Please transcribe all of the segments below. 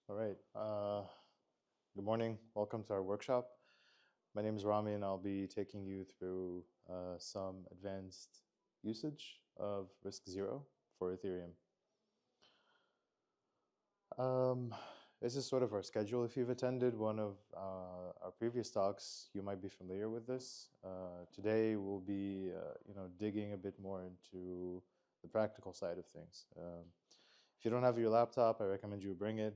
All right. Good morning. Welcome to our workshop. My name is Rami, and I'll be taking you through some advanced usage of RISC Zero for Ethereum. Um, this is sort of our schedule. If you've attended one of our previous talks, you might be familiar with this. Today, we'll be, digging a bit more into the practical side of things. If you don't have your laptop, I recommend you bring it.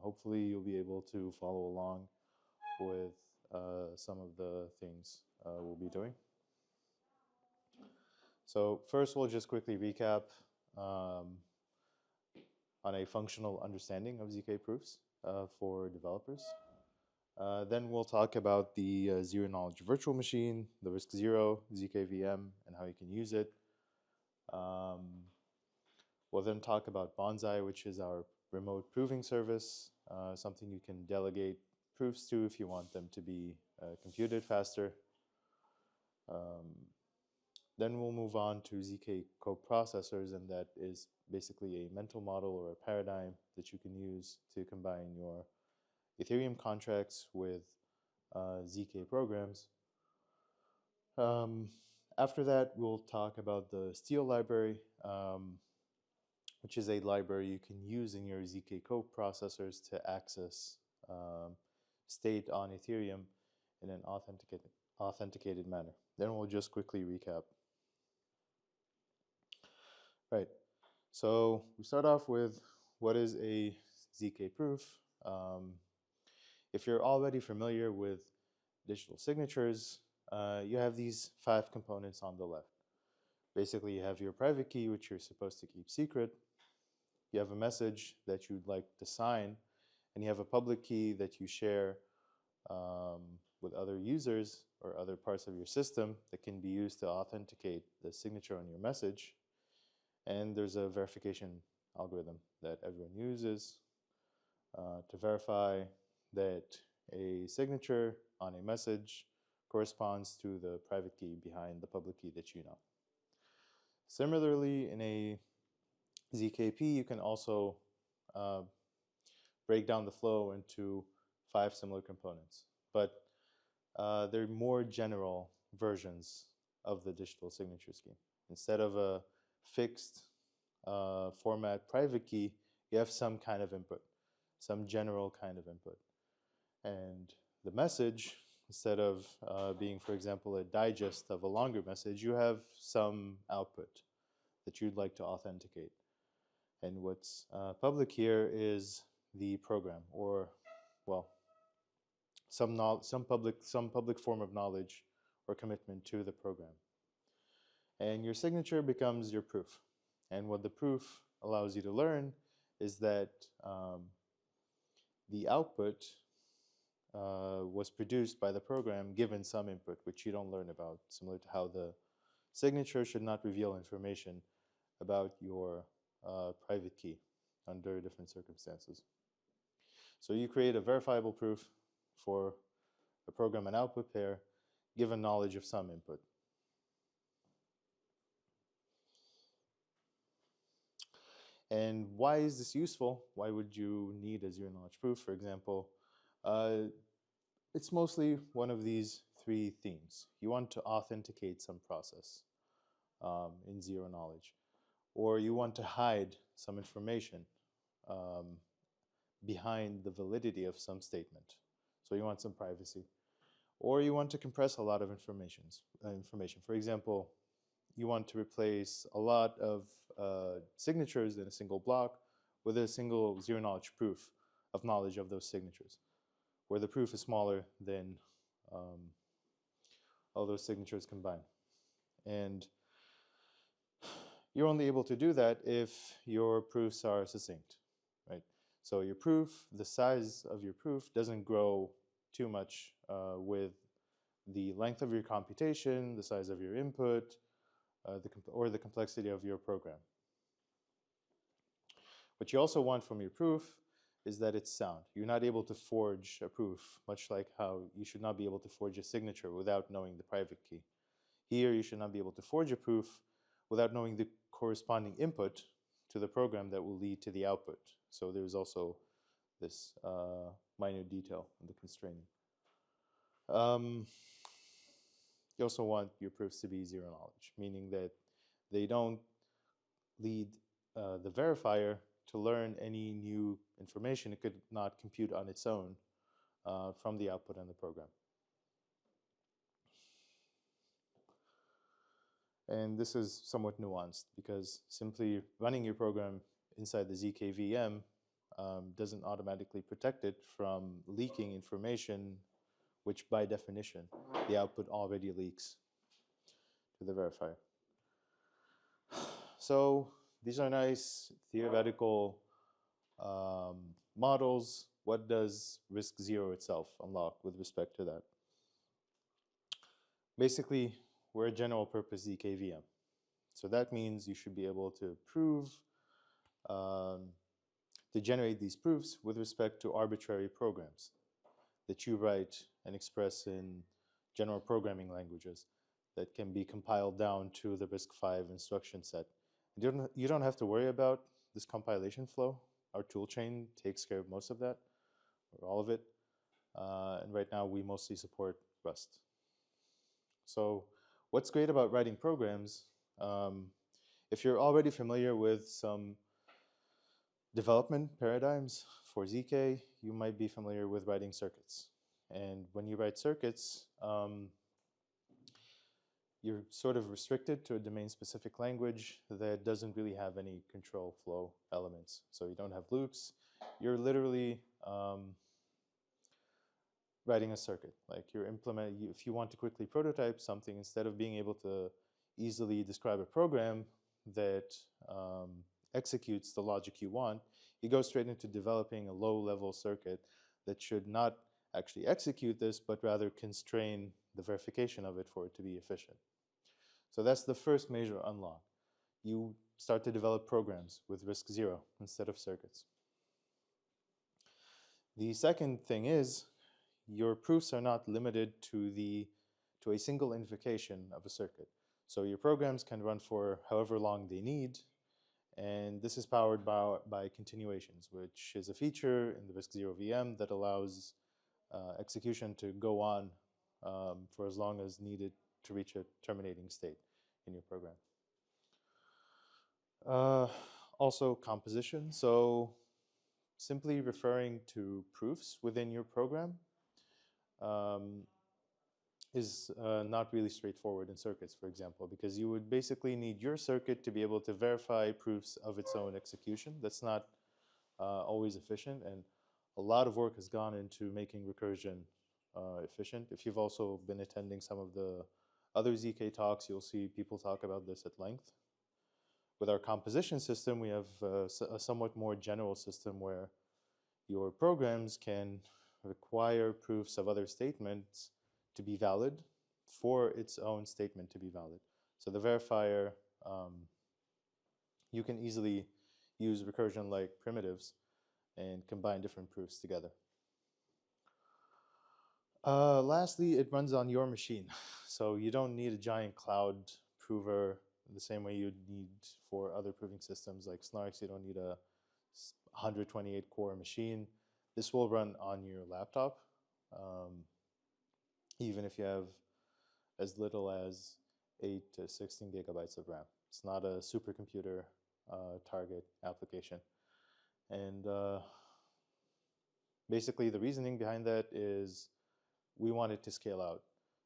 Hopefully, you'll be able to follow along with some of the things we'll be doing. So first, we'll just quickly recap on a functional understanding of ZK proofs for developers. Then we'll talk about the zero-knowledge virtual machine, the RISC Zero, ZK VM, and how you can use it. We'll then talk about Bonsai, which is our remote proving service, something you can delegate proofs to if you want them to be computed faster. Then we'll move on to ZK coprocessors, and that is basically a mental model or a paradigm that you can use to combine your Ethereum contracts with ZK programs. After that, we'll talk about the Steel library, which is a library you can use in your ZK coprocessors to access state on Ethereum in an authenticated manner. Then we'll just quickly recap. Right, so we start off with what is a ZK proof. If you're already familiar with digital signatures, you have these 5 components on the left. Basically, you have your private key, which you're supposed to keep secret. You have a message that you'd like to sign, and you have a public key that you share with other users or other parts of your system that can be used to authenticate the signature on your message. And there's a verification algorithm that everyone uses to verify that a signature on a message corresponds to the private key behind the public key that you know. Similarly, in a ZKP, you can also break down the flow into 5 similar components, but they're more general versions of the digital signature scheme. Instead of a fixed format private key, you have some kind of input, some general kind of input. And the message, instead of being, for example, a digest of a longer message, you have some output that you'd like to authenticate. And what's public here is the program, or, well, some public form of knowledge or commitment to the program. And your signature becomes your proof. And what the proof allows you to learn is that the output was produced by the program given some input, which you don't learn about, similar to how the signature should not reveal information about your private key under different circumstances. So you create a verifiable proof for a program and output pair given knowledge of some input. And why is this useful? Why would you need a zero-knowledge proof, for example? It's mostly one of these 3 themes. You want to authenticate some process in zero knowledge, or you want to hide some information behind the validity of some statement. So you want some privacy. Or you want to compress a lot of information. For example, you want to replace a lot of signatures in a single block with a single zero-knowledge proof of knowledge of those signatures, where the proof is smaller than all those signatures combined. And you're only able to do that if your proofs are succinct, right? So your proof, the size of your proof doesn't grow too much with the length of your computation, the size of your input, or the complexity of your program. What you also want from your proof is that it's sound. You're not able to forge a proof, much like how you should not be able to forge a signature without knowing the private key. Here, you should not be able to forge a proof without knowing the corresponding input to the program that will lead to the output. So there's also this minor detail in the constraining. You also want your proofs to be zero knowledge, meaning that they don't lead the verifier to learn any new information it could not compute on its own from the output in the program. And this is somewhat nuanced because simply running your program inside the ZKVM doesn't automatically protect it from leaking information, which by definition, the output already leaks to the verifier. So these are nice theoretical models. What does RISC Zero itself unlock with respect to that? Basically, we're a general purpose ZKVM. So that means you should be able to prove, to generate these proofs with respect to arbitrary programs that you write and express in general programming languages that can be compiled down to the risc-v instruction set. You don't have to worry about this compilation flow. Our toolchain takes care of most of that, or all of it. And right now, we mostly support Rust. So what's great about writing programs, if you're already familiar with some development paradigms for ZK, you might be familiar with writing circuits. And when you write circuits, you're sort of restricted to a domain-specific language that doesn't really have any control flow elements. So you don't have loops. You're literally writing a circuit. Like if you want to quickly prototype something, instead of being able to easily describe a program that executes the logic you want, you go straight into developing a low-level circuit that should not actually execute this, but rather constrain the verification of it for it to be efficient. So that's the first major unlock. You start to develop programs with RISC Zero instead of circuits. The second thing is your proofs are not limited to a single invocation of a circuit. So your programs can run for however long they need, and this is powered by continuations, which is a feature in the RISC Zero VM that allows execution to go on for as long as needed to reach a terminating state in your program. Also composition, so simply referring to proofs within your program is not really straightforward in circuits, for example, because you would basically need your circuit to be able to verify proofs of its own execution. That's not always efficient, and a lot of work has gone into making recursion efficient. If you've also been attending some of the other ZK talks, you'll see people talk about this at length. With our composition system, we have a somewhat more general system where your programs can require proofs of other statements to be valid for its own statement to be valid. So the verifier, you can easily use recursion-like primitives and combine different proofs together. Lastly, it runs on your machine. So you don't need a giant cloud prover the same way you'd need for other proving systems like Snarks. You don't need a 128 core machine. This will run on your laptop, even if you have as little as 8 to 16 gigabytes of RAM. It's not a supercomputer target application. And basically the reasoning behind that is we want it to scale out.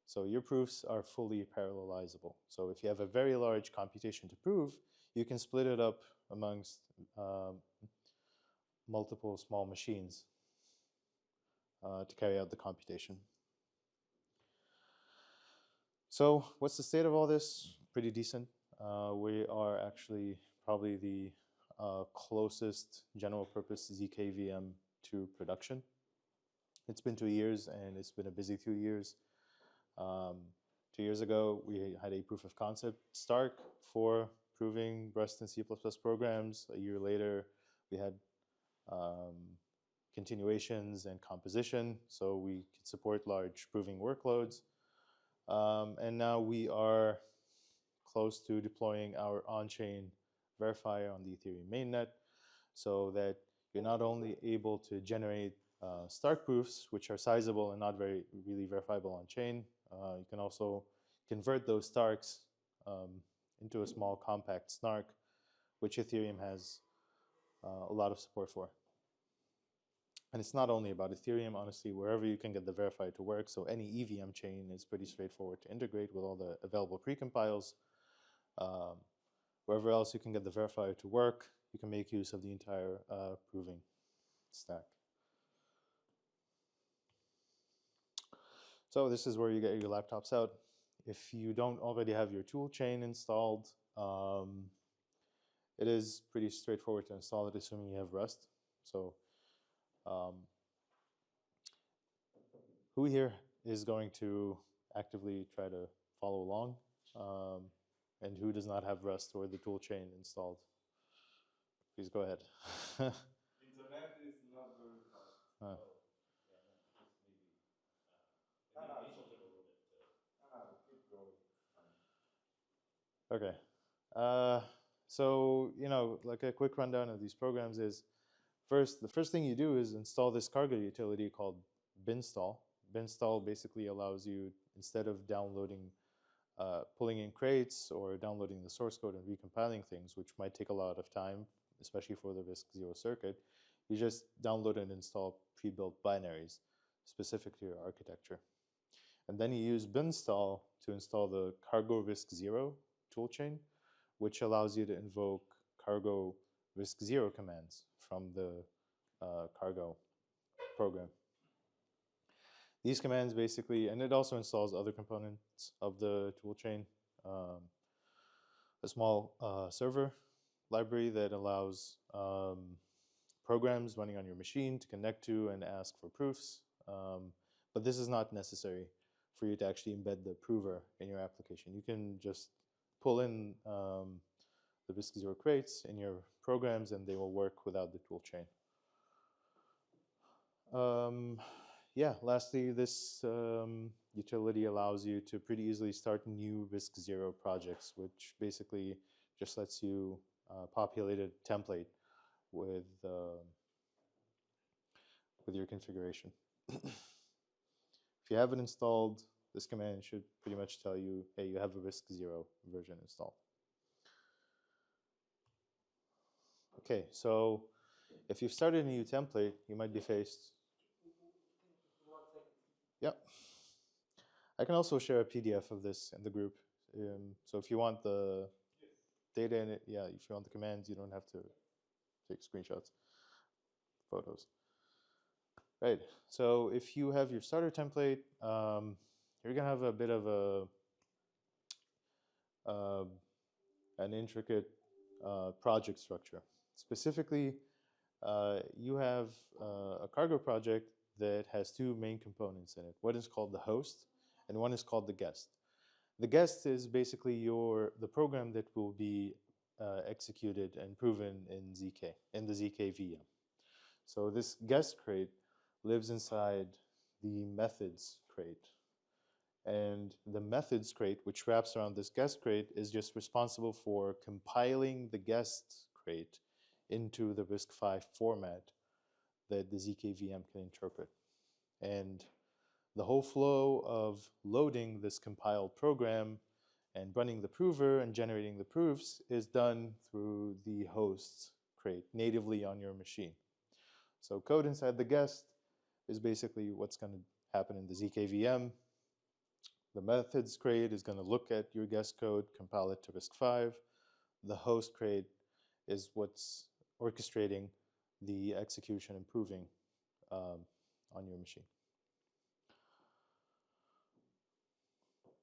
So your proofs are fully parallelizable. So if you have a very large computation to prove, you can split it up amongst multiple small machines to carry out the computation. So what's the state of all this? Pretty decent. We are actually probably the closest general purpose ZKVM to production. It's been 2 years, and it's been a busy 2 years. 2 years ago, we had a proof of concept start for proving Rust and C++ programs. A year later, we had continuations and composition, so we could support large proving workloads. And now we are close to deploying our on-chain verifier on the Ethereum mainnet so that you're not only able to generate Stark proofs, which are sizable and not really verifiable on chain, you can also convert those Starks into a small compact snark, which Ethereum has a lot of support for. And it's not only about Ethereum, honestly, wherever you can get the verified to work. So any EVM chain is pretty straightforward to integrate with all the available precompiles. Wherever else you can get the verifier to work, you can make use of the entire proving stack. So this is where you get your laptops out. If you don't already have your tool chain installed, it is pretty straightforward to install it, assuming you have Rust. So who here is going to actively try to follow along? And who does not have Rust or the tool chain installed? Please go ahead. Internet is not very fast. Huh. Keep going. Okay. So, like a quick rundown of these programs is, the first thing you do is install this cargo utility called binstall. Binstall basically allows you, instead of pulling in crates or downloading the source code and recompiling things, which might take a lot of time, especially for the RISC-Zero circuit, you just download and install pre-built binaries specific to your architecture. And then you use binstall to install the cargo RISC-Zero toolchain, which allows you to invoke cargo RISC-Zero commands from the cargo program. These commands basically, and it also installs other components of the toolchain, a small server library that allows programs running on your machine to connect to and ask for proofs. But this is not necessary for you to actually embed the prover in your application. You can just pull in the RISC-Zero crates in your programs and they will work without the toolchain. Lastly, this utility allows you to pretty easily start new RISC-Zero projects, which basically just lets you populate a template with your configuration. If you have it installed, this command should pretty much tell you, hey, you have a RISC-Zero version installed. Okay, so if you've started a new template, you might be faced. Yep. I can also share a PDF of this in the group. So if you want the data in it, if you want the commands, you don't have to take screenshots, photos. Right, so if you have your starter template, you're gonna have a bit of an intricate project structure. Specifically, you have a cargo project that has two main components in it. One is called the host, and one is called the guest. The guest is basically the program that will be executed and proven in the ZK VM. So this guest crate lives inside the methods crate. And the methods crate, which wraps around this guest crate, is just responsible for compiling the guest crate into the risc-v format that the ZK VM can interpret. And the whole flow of loading this compiled program and running the prover and generating the proofs is done through the hosts crate natively on your machine. So code inside the guest is basically what's going to happen in the ZK VM. The methods crate is going to look at your guest code, compile it to risc-v. The host crate is what's orchestrating the execution and proving on your machine.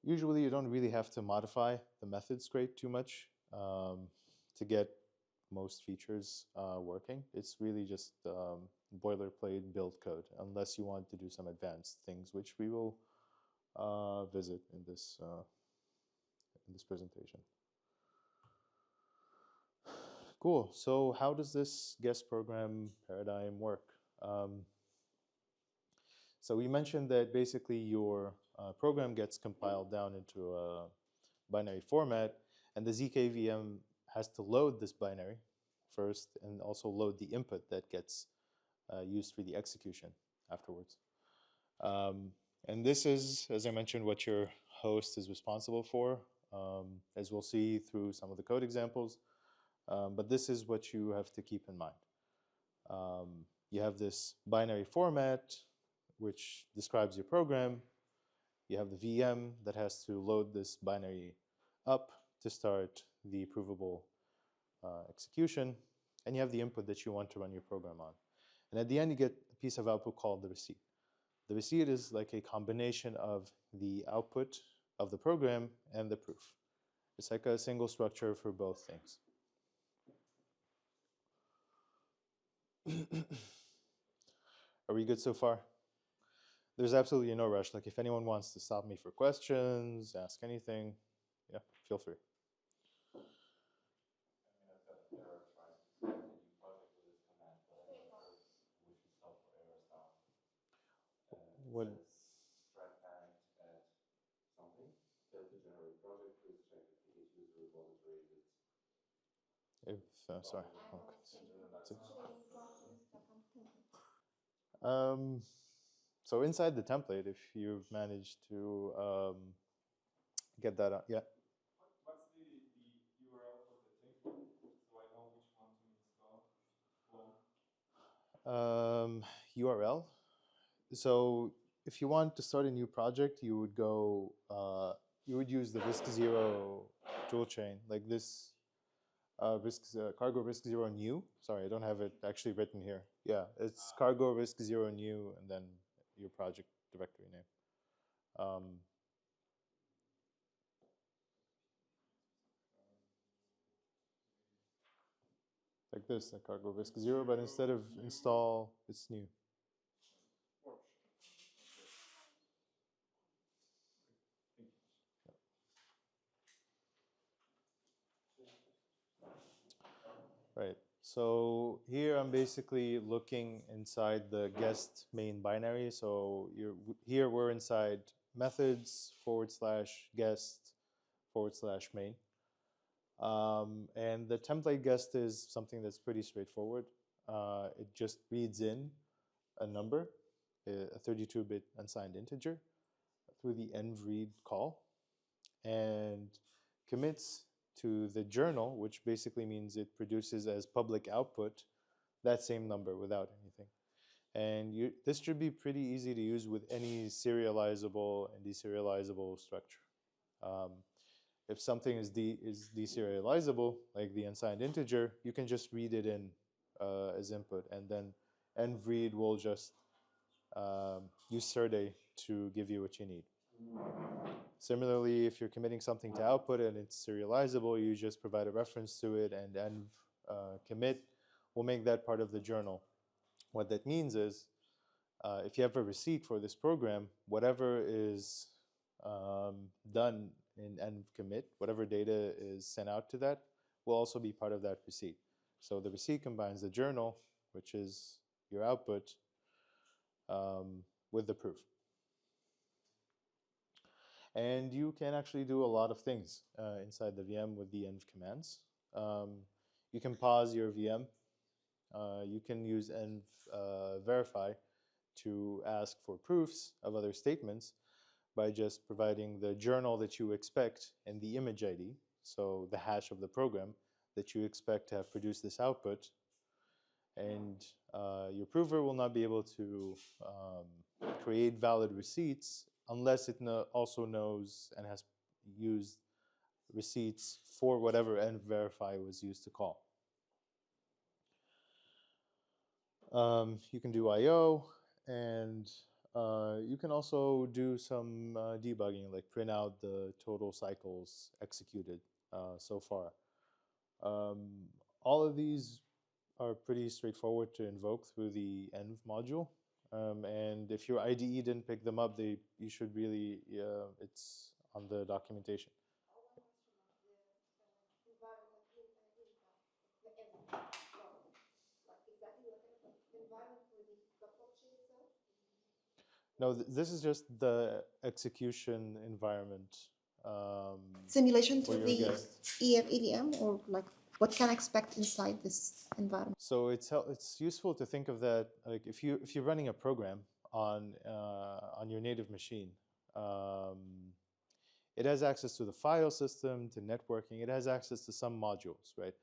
Usually you don't really have to modify the methods crate too much to get most features working. It's really just boilerplate build code, unless you want to do some advanced things, which we will visit in this presentation. Cool. So how does this guest program paradigm work? So we mentioned that basically your program gets compiled down into a binary format, and the ZK VM has to load this binary first, and also load the input that gets used for the execution afterwards. And this is, as I mentioned, what your host is responsible for, as we'll see through some of the code examples. But this is what you have to keep in mind. You have this binary format, which describes your program. You have the VM that has to load this binary up to start the provable execution. And you have the input that you want to run your program on. And at the end, you get a piece of output called the receipt. The receipt is like a combination of the output of the program and the proof. It's like a single structure for both things. Are we good so far? There's absolutely no rush. Like if anyone wants to stop me for questions, ask anything, yeah, feel free. What? If sorry. So inside the template, if you've managed to get that out, yeah. What's the URL for the template so I know which one to install? URL. So if you want to start a new project, you would go, you would use the RISC Zero toolchain, like this cargo RISC Zero new. Sorry, I don't have it actually written here. Yeah, it's cargo RISC Zero new, and then your project directory name. Like this, like cargo RISC Zero, but instead of install, it's new. Right. So here I'm basically looking inside the guest main binary. So here we're inside methods / guest / main. And the template guest is something that's pretty straightforward. It just reads in a number, a 32-bit unsigned integer, through the env-read call, and commits to the journal, which basically means it produces as public output that same number without anything. And this should be pretty easy to use with any serializable and deserializable structure. If something is deserializable, like the unsigned integer, you can just read it in as input, and then env-read will just use serde to give you what you need. Similarly, if you're committing something to output and it's serializable, you just provide a reference to it, and env commit will make that part of the journal. What that means is, if you have a receipt for this program, whatever is done in env commit, whatever data is sent out to that, will also be part of that receipt. So the receipt combines the journal, which is your output, with the proof. And you can actually do a lot of things inside the VM with the env commands. You can pause your VM. You can use env verify to ask for proofs of other statements by just providing the journal that you expect and the image ID, so the hash of the program that you expect to have produced this output. And your prover will not be able to create valid receipts unless it also knows and has used receipts for whatever env verify was used to call. You can do I/O, and you can also do some debugging, like print out the total cycles executed so far. All of these are pretty straightforward to invoke through the env module. And if your IDE didn't pick them up, you should really, it's on the documentation. No, this is just the execution environment. Simulation to the EVM or like what can I expect inside this environment? So it's useful to think of that, like if you're running a program on your native machine, it has access to the file system, to networking. It has access to some modules, right?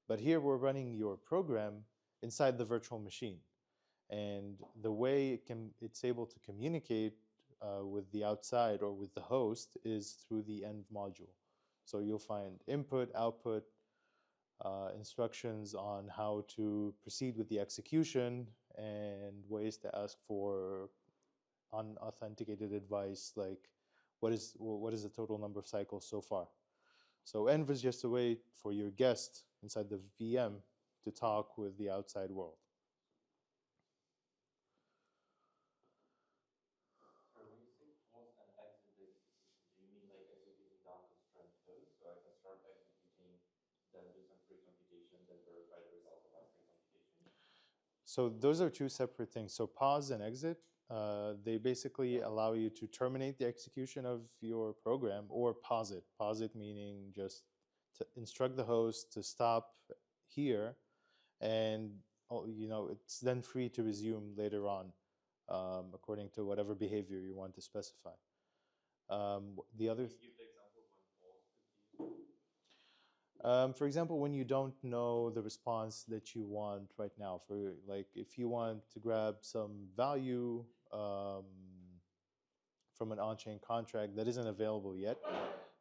But here we're running your program inside the virtual machine, and the way it's able to communicate with the outside or with the host is through the end module. So you'll find input, output, instructions on how to proceed with the execution, and ways to ask for unauthenticated advice, like what is the total number of cycles so far. So env is just a way for your guest inside the VM to talk with the outside world. When you say pause and exit the execution, do you mean like executing the unconstrained code? So I can start executing, then do some pre-computation, then verify the result of my pre-computation? So those are two separate things. So pause and exit, they basically allow you to terminate the execution of your program or pause it. Pause it meaning just to instruct the host to stop here, and it's then free to resume later on, according to whatever behavior you want to specify. The other. Can you give the example of when pause could be used? For example, when you don't know the response that you want right now, for like if you want to grab some value from an on-chain contract that isn't available yet,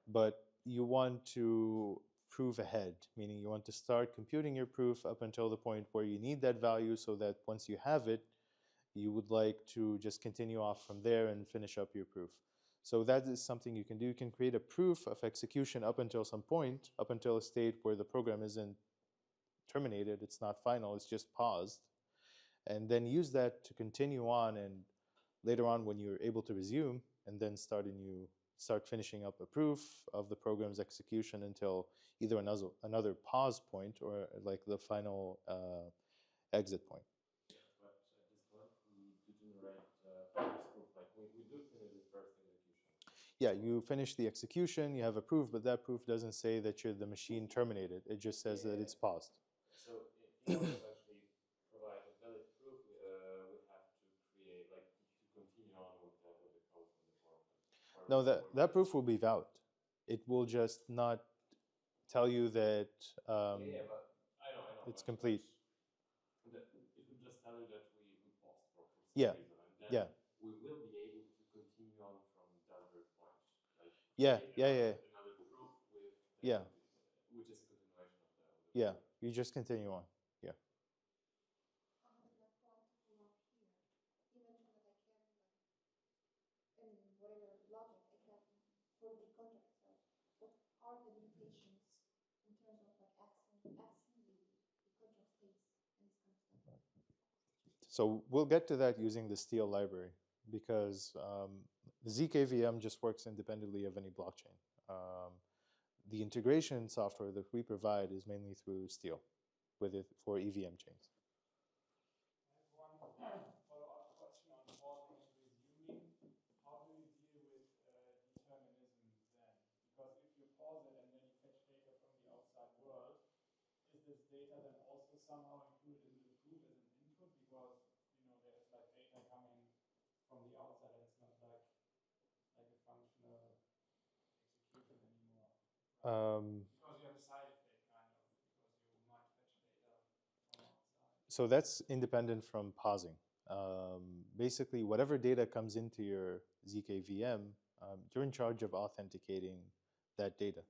but you want to prove ahead, meaning you want to start computing your proof up until the point where you need that value, so that once you have it, you would like to just continue off from there and finish up your proof. So that is something you can do. You can create a proof of execution up until some point, up until a state where the program isn't terminated, it's not final, it's just paused, and then use that to continue on, and later on when you're able to resume, and then start finishing up a proof of the program's execution until either another pause point or like the final exit point. But at this point, we do generate first proof. Like we do finish the first execution. Yeah, you finish the execution, you have a proof, but that proof doesn't say that the machine terminated. It just says that it's paused. So in order to actually provide a valid proof, we have to create, like, to continue on with the code from before. No, that proof will be valid. It will just not tell you that but I know. it's complete. It would just tell you that we paused for some Yeah, reason, and then yeah, we will be able to continue on from that very point, like yeah, create yeah, another proof with yeah, which is a continuation of the yeah. proof. You just continue on. Yeah. Whatever logic I can for the contract itself, what are the limitations in terms of like accessing the contract states and this kind of stuff? So we'll get to that using the Steel library, because the zkVM just works independently of any blockchain. The integration software that we provide is mainly through Steel, with it for EVM chains. I have one follow-up question on pausing and resuming. How do you deal with determinism then? Because if you pause it and then you fetch data from the outside world, is this data then also somehow included into the proof as an input? Because there's like data coming from the outside and it's not like a functional execution anymore. Right? Because you have a side effect kind of, because you might fetch data from outside. So that's independent from pausing. Basically, whatever data comes into your zkVM, you're in charge of authenticating that data.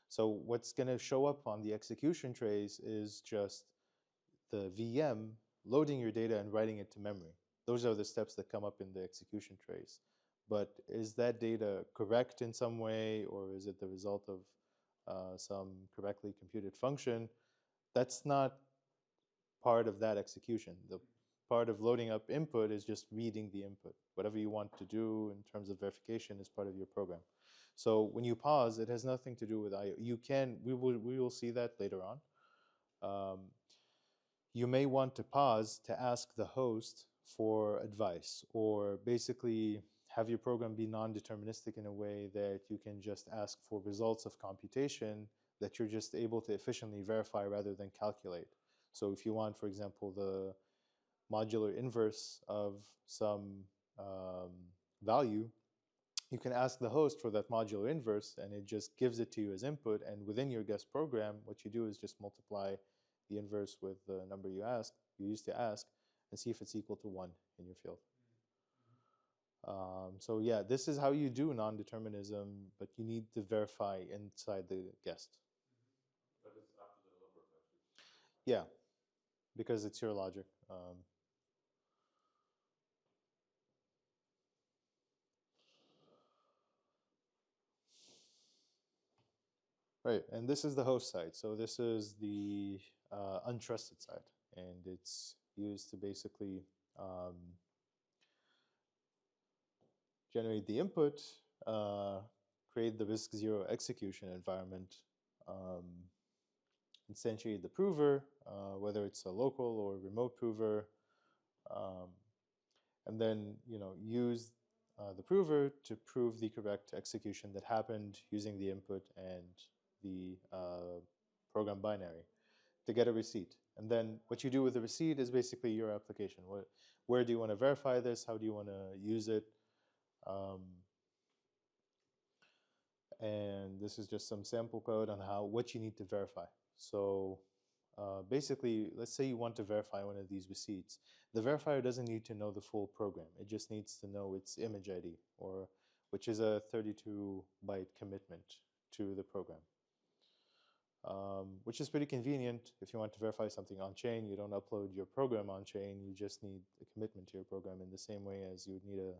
So what's going to show up on the execution trace is just the VM loading your data and writing it to memory. Those are the steps that come up in the execution trace. But is that data correct in some way, or is it the result of some correctly computed function? That's not part of that execution. The part of loading up input is just reading the input. Whatever you want to do in terms of verification is part of your program. So when you pause, it has nothing to do with IO. We will see that later on. You may want to pause to ask the host for advice, or basically have your program be non-deterministic in a way that you can just ask for results of computation that you're just able to efficiently verify rather than calculate. So if you want, for example, the modular inverse of some value, you can ask the host for that modular inverse, and it just gives it to you as input. And within your guest program, what you do is just multiply the inverse with the number you used to ask, and see if it's equal to 1 in your field. So yeah, this is how you do non-determinism, but you need to verify inside the guest. But it's up to the developer to actually. Yeah, because it's your logic. Right, and this is the host side. So this is the untrusted side, and it's used to basically generate the input, create the RISC-Zero execution environment, instantiate the prover, whether it's a local or remote prover, and then use the prover to prove the correct execution that happened using the input and the program binary to get a receipt. And then what you do with the receipt is basically your application. Where do you want to verify this? How do you want to use it? And this is just some sample code on what you need to verify. So basically, let's say you want to verify one of these receipts. The verifier doesn't need to know the full program. It just needs to know its image ID, which is a 32-byte commitment to the program, which is pretty convenient. If you want to verify something on-chain, you don't upload your program on-chain. You just need a commitment to your program in the same way as you would need a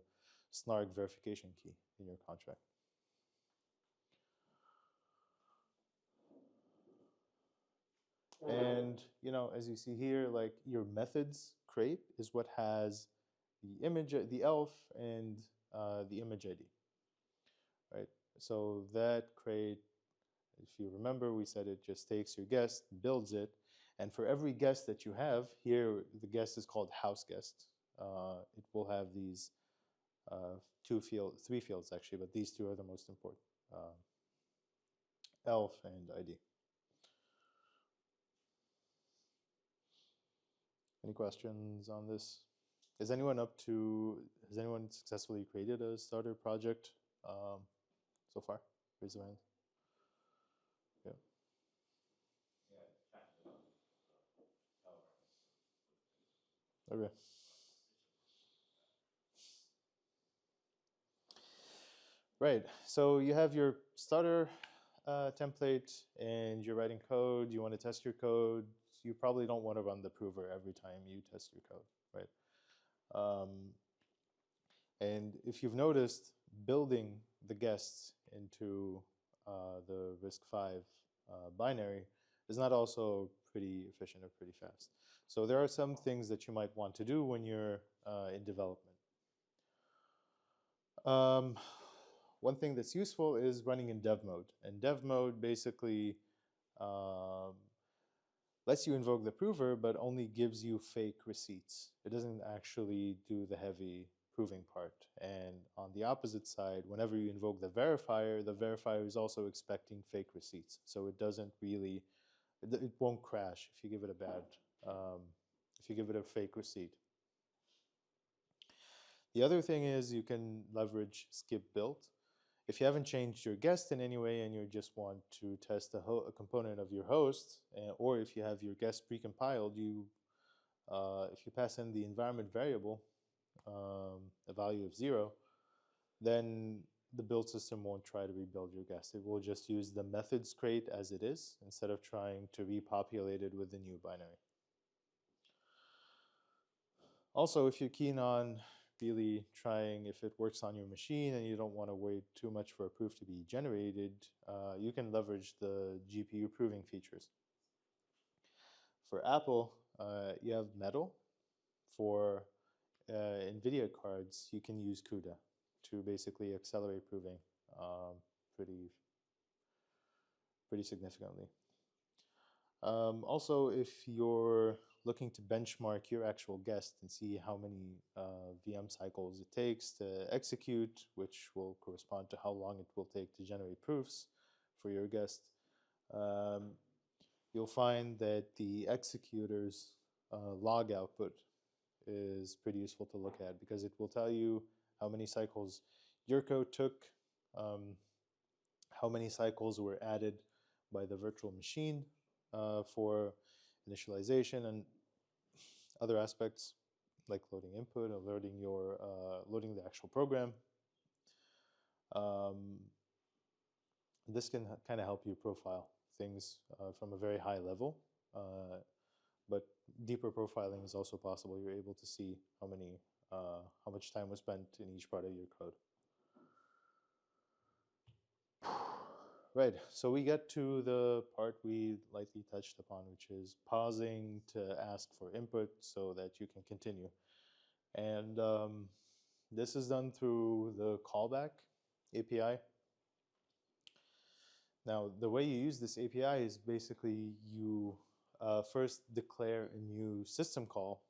snark verification key in your contract. And as you see here, like your methods crate is what has the image, the ELF, and the image ID, right? So that crate, if you remember, we said it just takes your guest, builds it, and for every guest that you have here, the guest is called house guest. It will have these three fields actually, but these two are the most important: ELF and ID. Any questions on this? Has anyone successfully created a starter project so far? Raise your hand. Yeah. Okay. Right. So you have your starter template, and you're writing code. You want to test your code. You probably don't want to run the prover every time you test your code, right? And if you've noticed, building the guests into the RISC-V binary is not also pretty efficient or pretty fast. So there are some things that you might want to do when you're in development. One thing that's useful is running in dev mode. And dev mode basically lets you invoke the prover, but only gives you fake receipts. It doesn't actually do the heavy proving part. And on the opposite side, whenever you invoke the verifier is also expecting fake receipts. So it doesn't really, it won't crash if you give it if you give it a fake receipt. The other thing is you can leverage skip build. If you haven't changed your guest in any way and you just want to test a component of your host, or if you have your guest precompiled, if you pass in the environment variable, a value of 0, then the build system won't try to rebuild your guest. It will just use the methods crate as it is instead of trying to repopulate it with the new binary. Also, if you're keen on really trying if it works on your machine and you don't want to wait too much for a proof to be generated, you can leverage the GPU proving features. For Apple, you have Metal. For NVIDIA cards, you can use CUDA to basically accelerate proving pretty significantly. Also, if you're looking to benchmark your actual guest and see how many VM cycles it takes to execute, which will correspond to how long it will take to generate proofs for your guest, you'll find that the executor's log output is pretty useful to look at because it will tell you how many cycles your code took, how many cycles were added by the virtual machine for initialization and other aspects like loading input or loading the actual program. This can kind of help you profile things from a very high level, but deeper profiling is also possible. You're able to see how much time was spent in each part of your code. Right, so we get to the part we lightly touched upon, which is pausing to ask for input so that you can continue. And this is done through the callback API. Now, the way you use this API is basically you first declare a new system call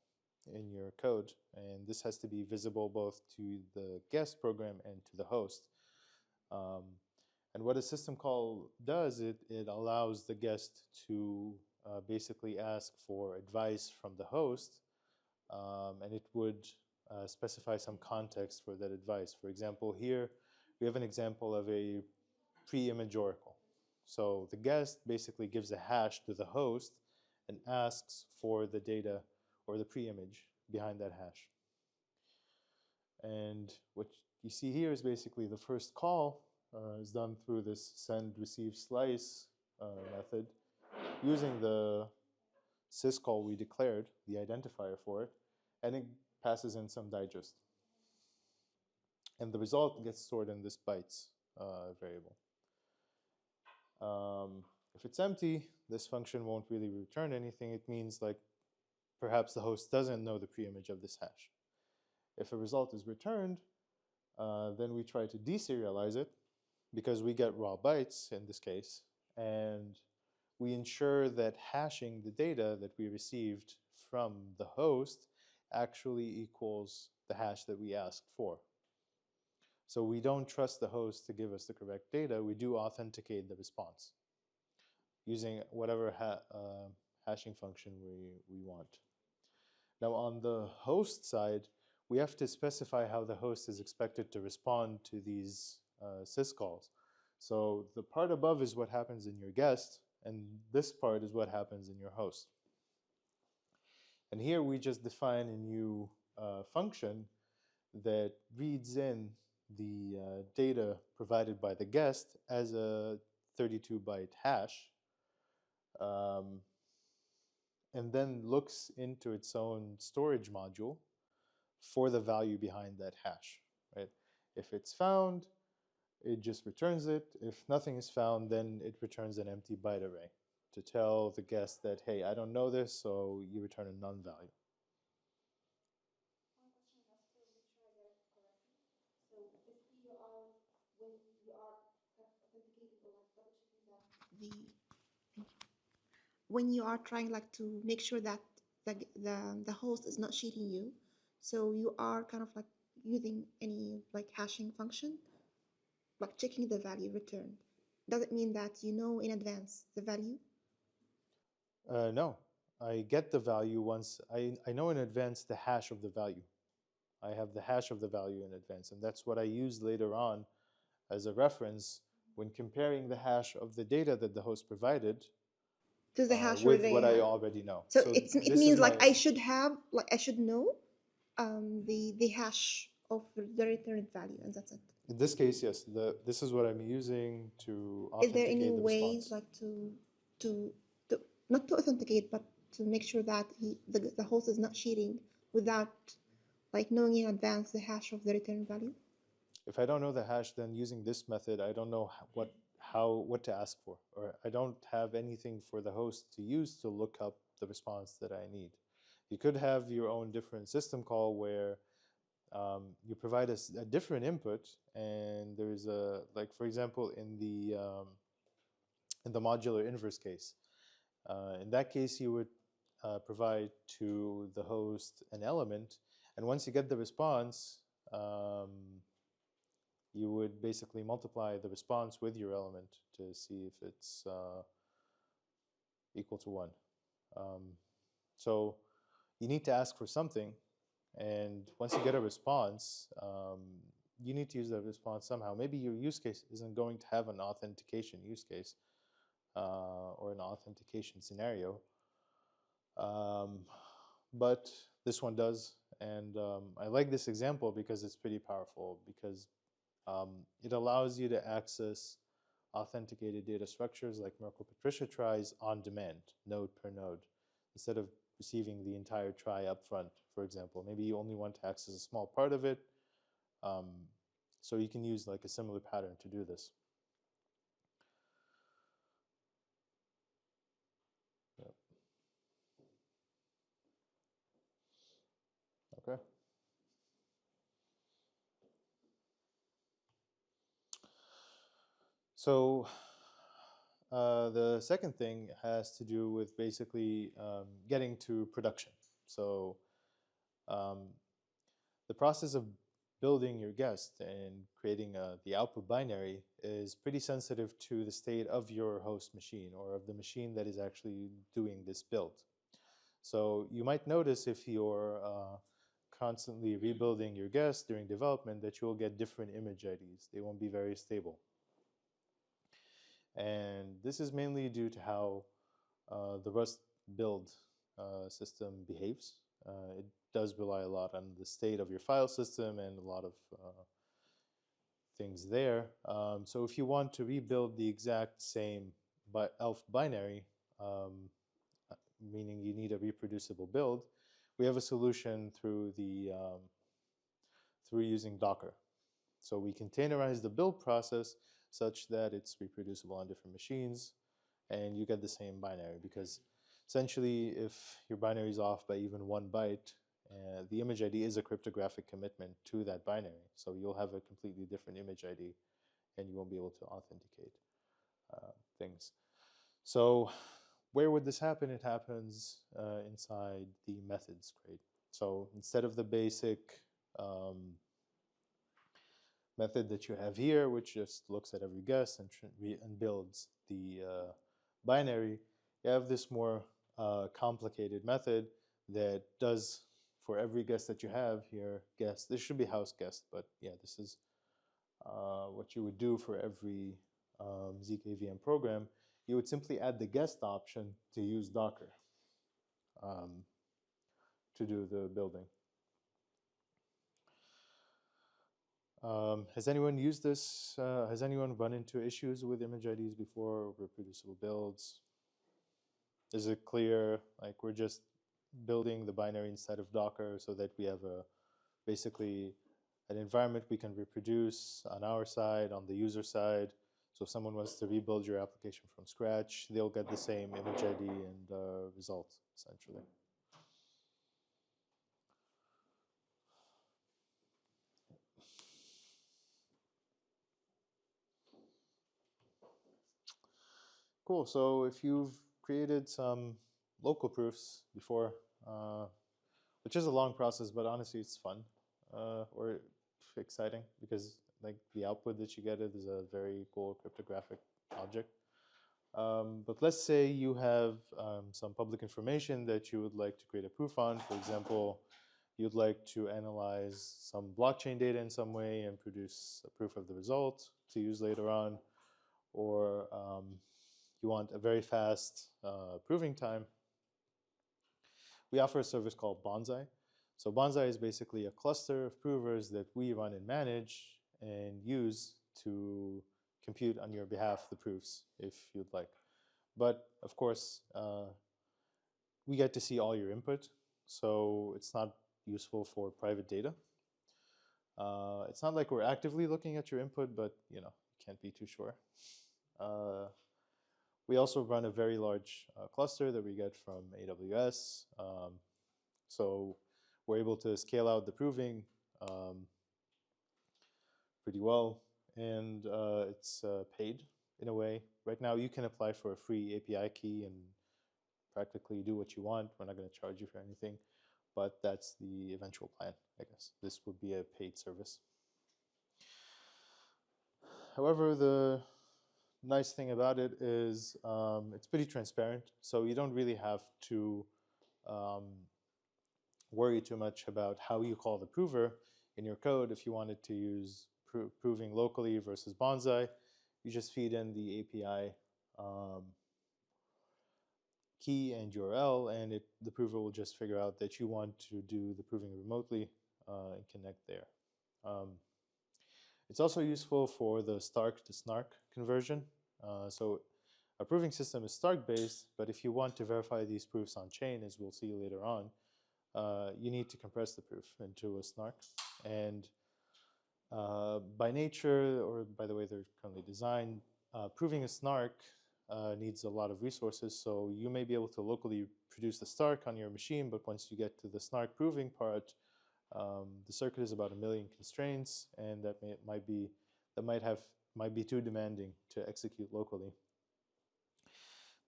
in your code, and this has to be visible both to the guest program and to the host. And what a system call does, it allows the guest to basically ask for advice from the host, and it would specify some context for that advice. For example, here we have an example of a pre-image oracle. So the guest basically gives a hash to the host and asks for the data or the pre-image behind that hash. And what you see here is basically the first call is done through this send, receive, slice method using the syscall we declared, the identifier for it, and it passes in some digest. And the result gets stored in this bytes variable. If it's empty, this function won't really return anything. It means like perhaps the host doesn't know the pre-image of this hash. If a result is returned, then we try to deserialize it because we get raw bytes in this case, and we ensure that hashing the data that we received from the host actually equals the hash that we asked for. So we don't trust the host to give us the correct data. We do authenticate the response using whatever hashing function we want. Now on the host side, we have to specify how the host is expected to respond to these syscalls. So the part above is what happens in your guest, and this part is what happens in your host. And here we just define a new function that reads in the data provided by the guest as a 32-byte hash, and then looks into its own storage module for the value behind that hash, right? If it's found, it just returns it. If nothing is found, then it returns an empty byte array to tell the guest that, hey, I don't know this, so you return a none value. One question just to make sure I get it correctly. So basically you are, when you are authenticating or like double checking that when you are trying like to make sure that the host is not cheating you, so you are kind of like using any like hashing function, like checking the value returned. Does it mean that you know in advance the value? No, I get the value once. I know in advance the hash of the value. I have the hash of the value in advance, and that's what I use later on as a reference when comparing the hash of the data that the host provided To the hash with or what I the already know. so So it this is means like my, I should know the hash of the returned value, and that's it. in this case, yes, this is what I'm using to Is there any authenticate the ways response. like to not to authenticate but to make sure that the host is not cheating without like knowing in advance the hash of the return value? If I don't know the hash, then using this method, I don't know what to ask for, or I don't have anything for the host to use to look up the response that I need. You could have your own different system call where you provide a different input, and there's a, like for example in the modular inverse case. In that case, you would provide to the host an element, and once you get the response, you would basically multiply the response with your element to see if it's equal to 1. So you need to ask for something, and once you get a response, you need to use that response somehow. Maybe your use case isn't going to have an authentication use case or an authentication scenario, but this one does. And I like this example because it's pretty powerful, because it allows you to access authenticated data structures like Merkle-Patricia tries on demand, node per node, instead of receiving the entire trie up front, for example. Maybe you only want to access a small part of it. So you can use like a similar pattern to do this. Yep. Okay. So the second thing has to do with basically getting to production. So the process of building your guest and creating the output binary is pretty sensitive to the state of your host machine, or of the machine that is actually doing this build. So you might notice, if you're constantly rebuilding your guest during development, that you'll get different image IDs. They won't be very stable. And this is mainly due to how the Rust build system behaves. It does rely a lot on the state of your file system and a lot of things there. So if you want to rebuild the exact same ELF binary, meaning you need a reproducible build, we have a solution through through using Docker. So we containerize the build process such that it's reproducible on different machines, and you get the same binary, because essentially if your binary is off by even 1 byte, the image ID is a cryptographic commitment to that binary. So you'll have a completely different image ID, and you won't be able to authenticate things. So where would this happen? It happens inside the methods crate. So instead of the basic method that you have here, which just looks at every guess and builds the binary, you have this more complicated method that does, for every guest that you have here, guest, this should be house guest, but yeah, this is what you would do for every ZKVM program. You would simply add the guest option to use Docker to do the building. Has anyone used this? Has anyone run into issues with image IDs before, reproducible builds? Is it clear, like we're just building the binary inside of Docker so that we have basically an environment we can reproduce on our side, on the user side. So if someone wants to rebuild your application from scratch, they'll get the same image ID and result, essentially. Cool, so if you've created some local proofs before, which is a long process, but honestly it's fun or exciting, because like the output that you get is a very cool cryptographic object. But let's say you have some public information that you would like to create a proof on. For example, you'd like to analyze some blockchain data in some way and produce a proof of the result to use later on, or you want a very fast proving time. We offer a service called Bonsai. So Bonsai is basically a cluster of provers that we run and manage and use to compute on your behalf the proofs if you'd like. But of course, we get to see all your input, so it's not useful for private data. It's not like we're actively looking at your input, but you can't be too sure. We also run a very large cluster that we get from AWS. So we're able to scale out the proving pretty well, and it's paid in a way. Right now you can apply for a free API key and practically do what you want. We're not going to charge you for anything, but that's the eventual plan, I guess. This would be a paid service. However, the nice thing about it is it's pretty transparent, so you don't really have to worry too much about how you call the prover in your code. If you wanted to use proving locally versus Bonsai, you just feed in the API key and URL, and the prover will just figure out that you want to do the proving remotely and connect there. It's also useful for the Stark to Snark conversion. So a proving system is Stark-based, but if you want to verify these proofs on chain, as we'll see later on, you need to compress the proof into a Snark. And by nature, or by the way they're currently designed, proving a Snark needs a lot of resources. So you may be able to locally produce the Stark on your machine, but once you get to the Snark proving part, the circuit is about 1 million constraints, and that might be too demanding to execute locally.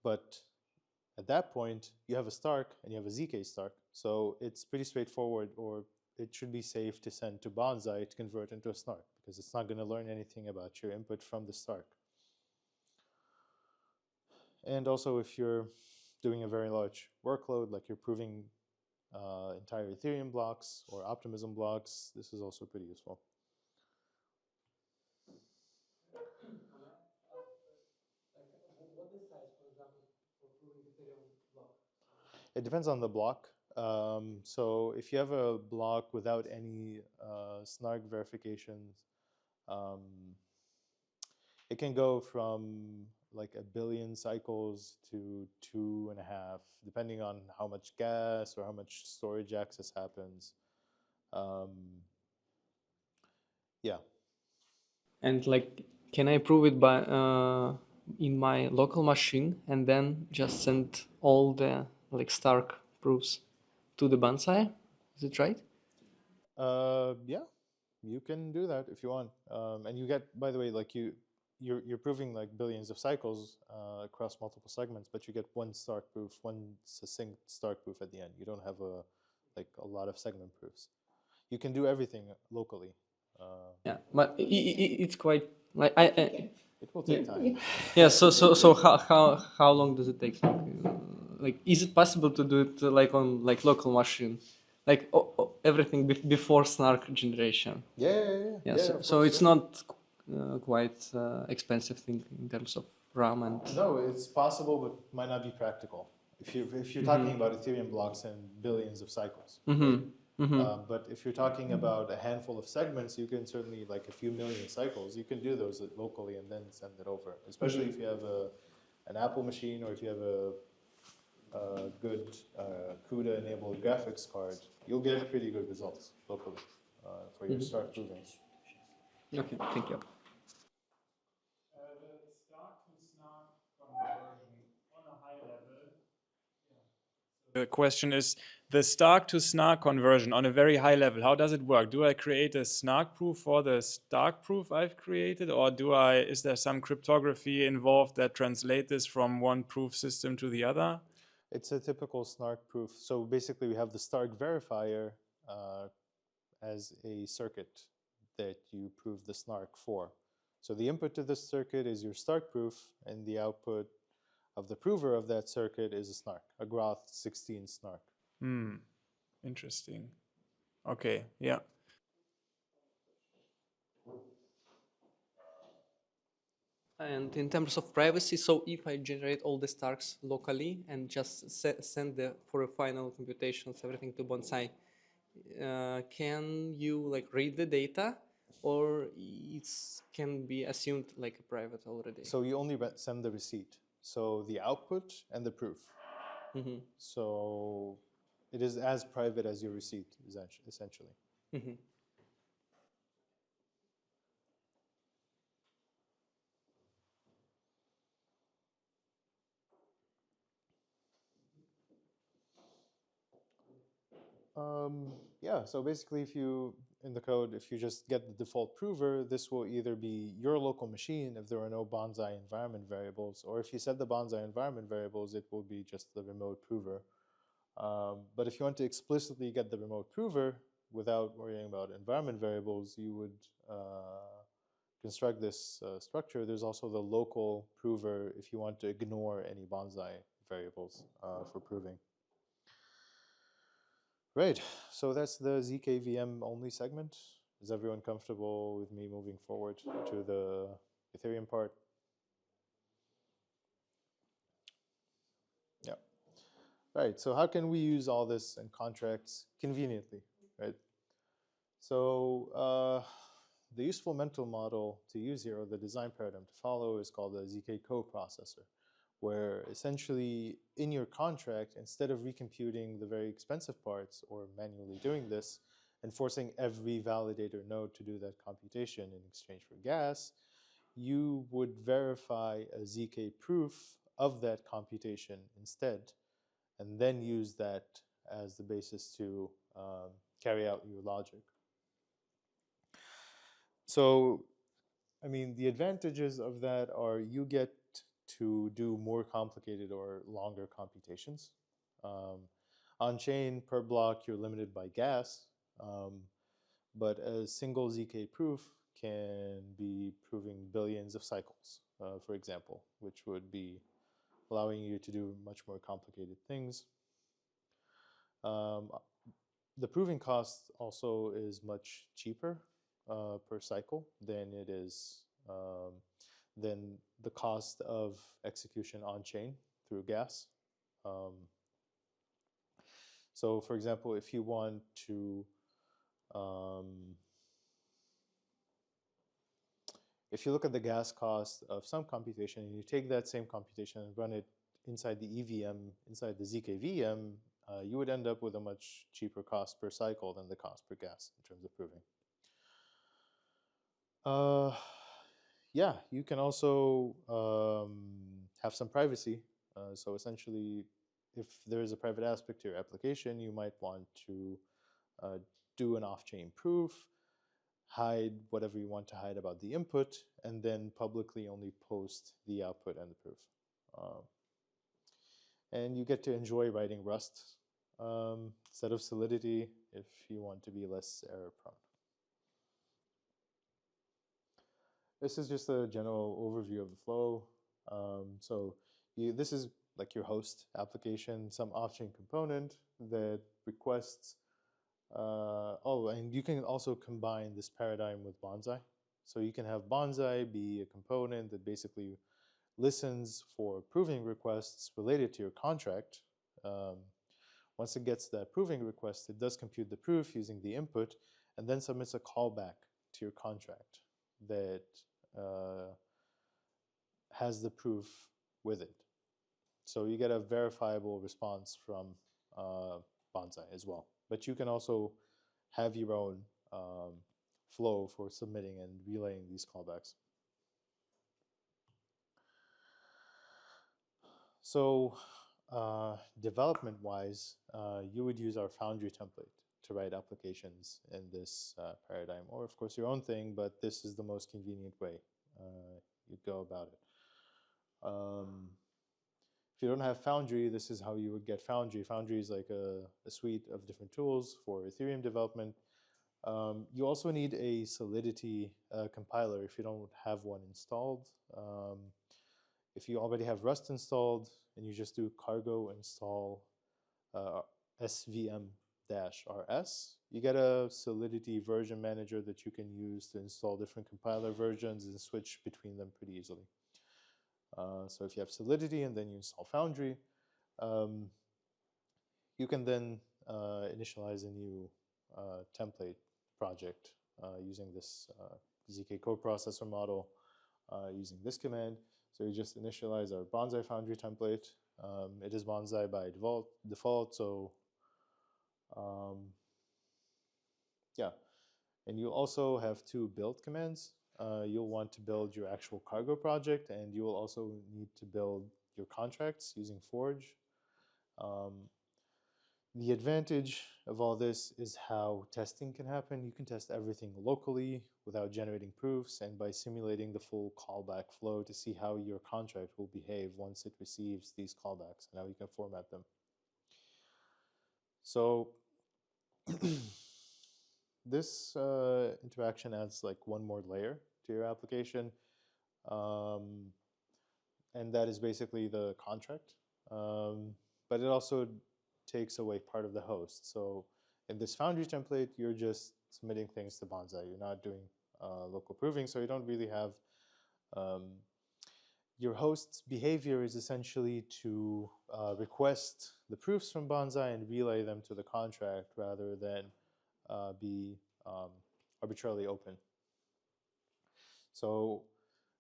But at that point, you have a Stark and you have a ZK Stark, so it's pretty straightforward, or it should be safe to send to Bonsai to convert into a Snark, because it's not going to learn anything about your input from the Stark. And also, if you're doing a very large workload, like you're proving entire Ethereum blocks or optimism blocks, this is also pretty useful. What is size, for example, for proving Ethereum block? It depends on the block. So if you have a block without any snark verifications, it can go from like 1 billion cycles to 2.5, depending on how much gas or how much storage access happens. Yeah. And like, can I prove it by in my local machine and then just send all the like Stark proofs to the Bonsai? Is it right? Yeah, you can do that if you want. And you get, by the way, like you're proving like billions of cycles across multiple segments, but you get one Stark proof, one succinct Stark proof at the end. You don't have a lot of segment proofs. You can do everything locally. Yeah, but it's quite like It will take time. yeah. So how long does it take? Like, is it possible to do it like on like local machine, like everything before Snark generation? Yeah. So it's not quite expensive thing in terms of RAM and. No, it's possible, but might not be practical. If you're talking about Ethereum blocks and billions of cycles. But if you're talking about a handful of segments, you can certainly, like a few million cycles, you can do those locally and then send it over. Especially if you have an Apple machine, or if you have a good CUDA-enabled graphics card, you'll get pretty good results locally for your Stark proving. Okay, thank you. The Stark to Snark conversion on a high level. The question is the Stark to Snark conversion on a very high level. How does it work? Do I create a Snark proof for the Stark proof I've created, or is there some cryptography involved that translates this from one proof system to the other? It's a typical Snark proof. So basically, we have the Stark verifier as a circuit that you prove the Snark for. So the input to this circuit is your Stark proof, and the output of the prover of that circuit is a Snark, a Groth 16 Snark. Interesting. Okay, yeah. And in terms of privacy, so if I generate all the Starks locally and just send for a final computations everything to Bonsai, can you like read the data, or it can be assumed like a private already? So you only send the receipt. So the output and the proof. So it is as private as your receipt, essentially. Yeah, so basically in the code, if you just get the default prover, this will either be your local machine if there are no Bonsai environment variables, or if you set the Bonsai environment variables, it will be just the remote prover. But if you want to explicitly get the remote prover without worrying about environment variables, you would construct this structure, there's also the local prover if you want to ignore any bonsai variables for proving. Right, so that's the ZKVM only segment. Is everyone comfortable with me moving forward to the Ethereum part? Yeah. Right, so how can we use all this in contracts conveniently, right? So the useful mental model to use here, or the design paradigm to follow, is called the ZK coprocessor, where essentially in your contract, instead of recomputing the very expensive parts or manually doing this and forcing every validator node to do that computation in exchange for gas, you would verify a ZK proof of that computation instead, and then use that as the basis to carry out your logic. So, I mean, the advantages of that are you get to do more complicated or longer computations. On chain, per block, you're limited by gas, but a single ZK proof can be proving billions of cycles, for example, which would be allowing you to do much more complicated things. The proving cost also is much cheaper per cycle than it is than the cost of execution on chain through gas. So, for example, if you want to if you look at the gas cost of some computation and you take that same computation and run it inside the EVM, inside the ZKVM, you would end up with a much cheaper cost per cycle than the cost per gas in terms of proving. Yeah, you can also have some privacy. So essentially, if there is a private aspect to your application, you might want to do an off-chain proof, hide whatever you want to hide about the input, and then publicly only post the output and the proof. And you get to enjoy writing Rust instead of Solidity if you want to be less error prone. This is just a general overview of the flow. This is like your host application, some off-chain component that requests. And you can also combine this paradigm with Bonsai. So you can have Bonsai be a component that basically listens for proving requests related to your contract. Once it gets that proving request, it does compute the proof using the input and then submits a callback to your contract that has the proof with it. So you get a verifiable response from Bonsai as well. But you can also have your own flow for submitting and relaying these callbacks. So development-wise, you would use our Foundry template to write applications in this paradigm, or of course your own thing, but this is the most convenient way you go about it. If you don't have Foundry, this is how you would get Foundry. Foundry is like a suite of different tools for Ethereum development. You also need a Solidity compiler if you don't have one installed. If you already have Rust installed and you just do cargo install svm-rs, you get a Solidity version manager that you can use to install different compiler versions and switch between them pretty easily. So if you have Solidity and then you install Foundry, you can then initialize a new template project using this ZK coprocessor model using this command. So you just initialize our Bonsai Foundry template. It is Bonsai by default, so yeah. And you also have two build commands. You'll want to build your actual cargo project, and you will also need to build your contracts using Forge. The advantage of all this is how testing can happen. You can test everything locally without generating proofs and by simulating the full callback flow to see how your contract will behave once it receives these callbacks and how you can format them. So this interaction adds like one more layer to your application. And that is basically the contract. But it also takes away part of the host. So in this Foundry template, you're just submitting things to Bonsai. You're not doing local proving, so you don't really have your host's behavior is essentially to request the proofs from Bonsai and relay them to the contract rather than be arbitrarily open. So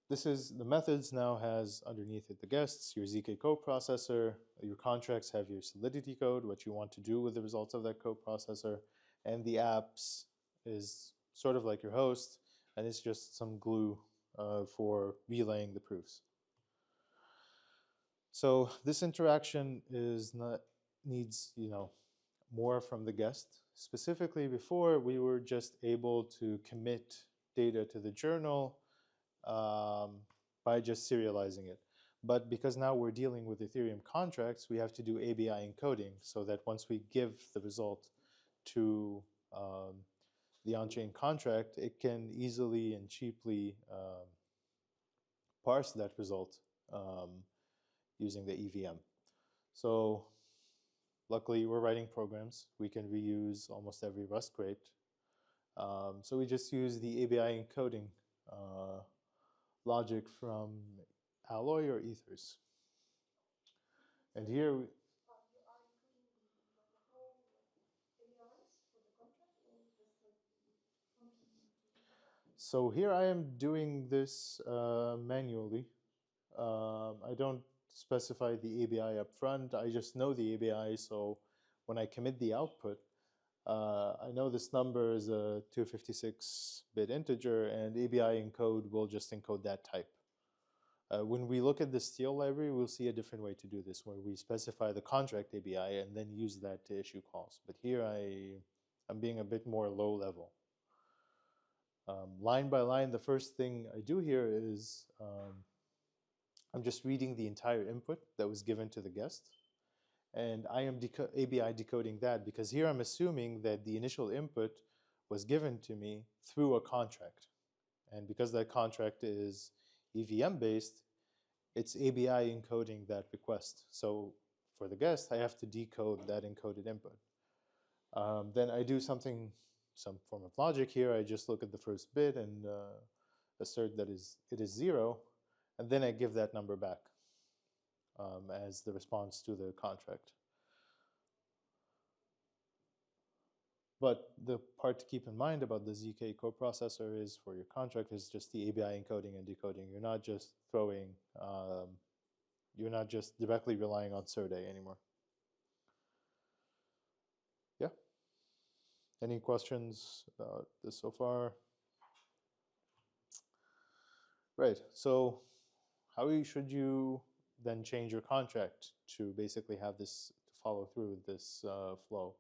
this is the methods now has underneath it the guests, your ZK coprocessor, your contracts have your Solidity code, what you want to do with the results of that coprocessor, and the apps is sort of like your host, and it's just some glue for relaying the proofs. So this interaction needs more from the guest. Specifically, before we were just able to commit data to the journal by just serializing it. But because now we're dealing with Ethereum contracts, we have to do ABI encoding so that once we give the result to the on-chain contract, it can easily and cheaply parse that result using the EVM. So luckily, we're writing programs. We can reuse almost every Rust crate. So we just use the ABI encoding logic from Alloy or Ethers. And here, so here I am doing this manually. I don't specify the ABI up front. I just know the ABI, so when I commit the output, I know this number is a 256-bit integer, and ABI encode will just encode that type. When we look at the Steel library, we'll see a different way to do this, where we specify the contract ABI and then use that to issue calls. But here I'm being a bit more low level. Line by line, the first thing I do here is I'm just reading the entire input that was given to the guest. And I am ABI decoding that because here I'm assuming that the initial input was given to me through a contract. And because that contract is EVM based, it's ABI encoding that request. So for the guest, I have to decode that encoded input. Then I do some form of logic here. I just look at the first bit and assert that it is 0, and then I give that number back as the response to the contract. But the part to keep in mind about the ZK coprocessor is for your contract is just the ABI encoding and decoding. You're not just you're not just directly relying on Serde anymore. Yeah? Any questions about this so far? Right, so how should you then change your contract to basically have this, to follow through with this flow?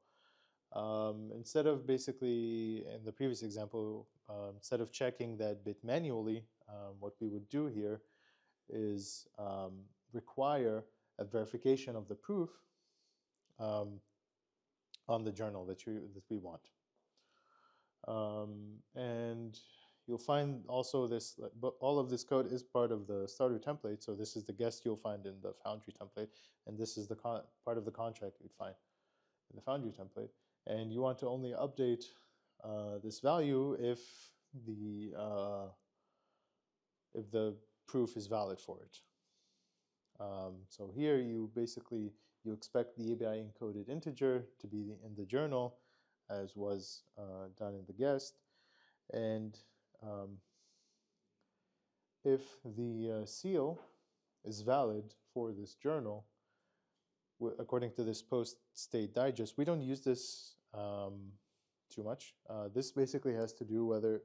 Instead of basically, in the previous example, instead of checking that bit manually, what we would do here is require a verification of the proof on the journal that we want. And you'll find also this, but all of this code is part of the starter template. So this is the guest you'll find in the Foundry template, and this is the part of the contract you'd find in the Foundry template. And you want to only update this value if the proof is valid for it. So here you expect the ABI encoded integer to be in the journal, as was done in the guest. And if the seal is valid for this journal, according to this post-state digest, we don't use this too much. This basically has to do whether,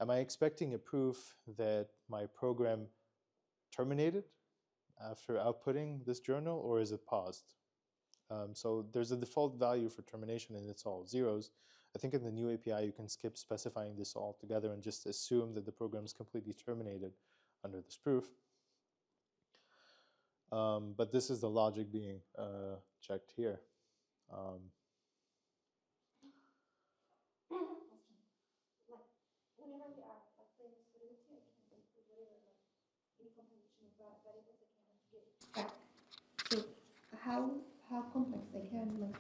am I expecting a proof that my program terminated after outputting this journal, or is it paused? So there's a default value for termination, and it's all zeros. I think in the new API, you can skip specifying this altogether and just assume that the program is completely terminated under this proof. But this is the logic being checked here. how complex they can like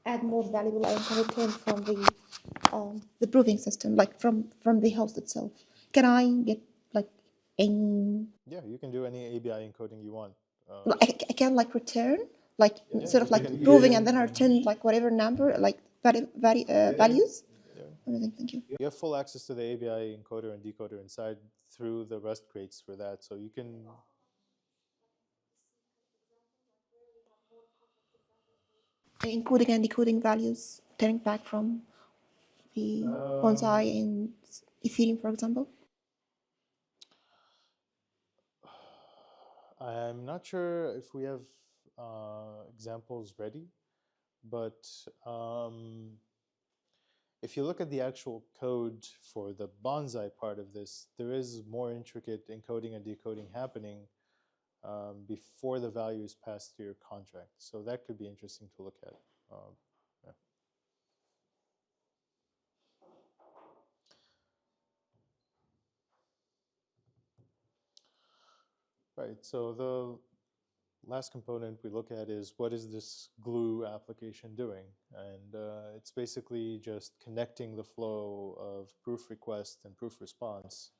add more valuable and can return from the proving system, like from the host itself. Can I get like any? Yeah, you can do any ABI encoding you want. I can like return like Yeah, instead of you like can proving even- and then I return like whatever number like values. Yeah. Amazing, thank you. You have full access to the ABI encoder and decoder inside through the REST crates for that. So you can. Encoding and decoding values, turning back from the bonsai in Ethereum, for example. I'm not sure if we have examples ready, but if you look at the actual code for the bonsai part of this, there is more intricate encoding and decoding happening before the value is passed to your contract. So that could be interesting to look at. Yeah. Right, so the last component we look at is what is this glue application doing? And it's basically just connecting the flow of proof request and proof response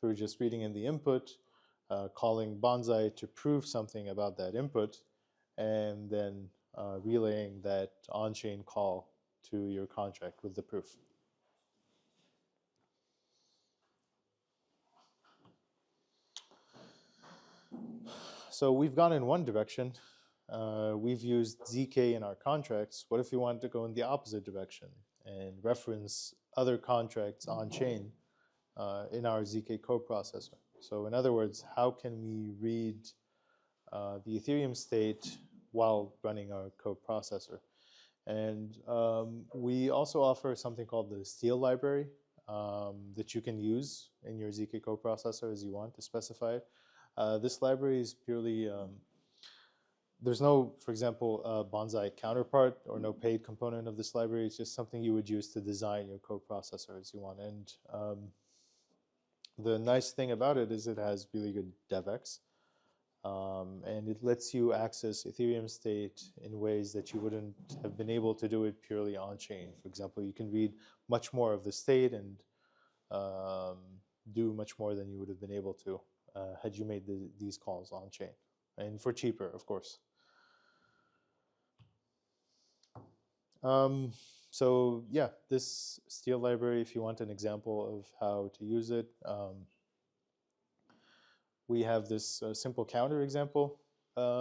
through just reading in the input, calling bonsai to prove something about that input, and then relaying that on-chain call to your contract with the proof. So we've gone in one direction. We've used ZK in our contracts. What if we wanted to go in the opposite direction and reference other contracts on chain in our ZK coprocessor? So in other words, how can we read the Ethereum state while running our coprocessor? And we also offer something called the Steel library that you can use in your ZK coprocessor as you want to specify it. This library is purely, there's no, for example, bonsai counterpart or no paid component of this library. It's just something you would use to design your coprocessor as you want. And the nice thing about it is it has really good DevX. And it lets you access Ethereum state in ways that you wouldn't have been able to do it purely on-chain. For example, you can read much more of the state and do much more than you would have been able to had you made these calls on-chain, and for cheaper, of course. So yeah, this Steel library, if you want an example of how to use it, we have this simple counter example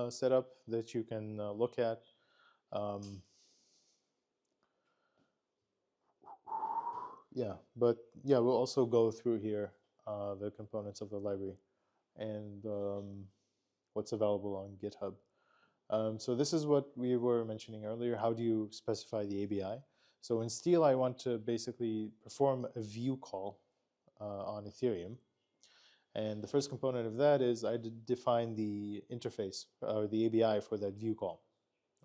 set up that you can look at. Yeah, but yeah, we'll also go through here the components of the library and what's available on GitHub. So this is what we were mentioning earlier. How do you specify the ABI? So in Steel, I want to basically perform a view call on Ethereum. And the first component of that is I define the interface or the ABI for that view call,